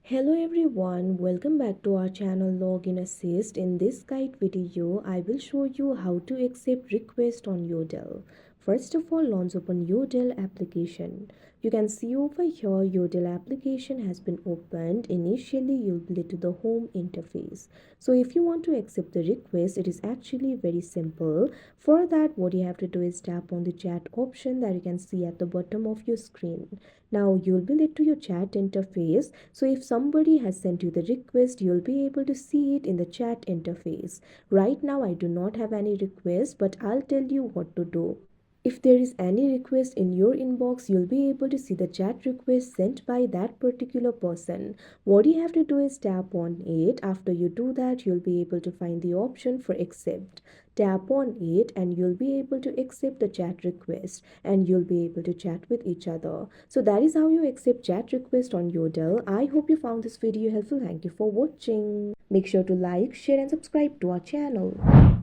Hello everyone, welcome back to our channel Login Assist. In this guide video, I will show you how to accept request on Jodel. First of all, launch open Jodel application. You can see over here Jodel application has been opened. Initially, you'll be led to the home interface. So if you want to accept the request, it is actually very simple. For that, what you have to do is tap on the chat option that you can see at the bottom of your screen. Now you'll be led to your chat interface. So if somebody has sent you the request, you'll be able to see it in the chat interface. Right now I do not have any request, but I'll tell you what to do. If there is any request in your inbox, you'll be able to see the chat request sent by that particular person. What you have to do is tap on it. After you do that, you'll be able to find the option for accept. Tap on it and you'll be able to accept the chat request and you'll be able to chat with each other. So that is how you accept chat request on Jodel. I hope you found this video helpful. Thank you for watching. Make sure to like, share and subscribe to our channel.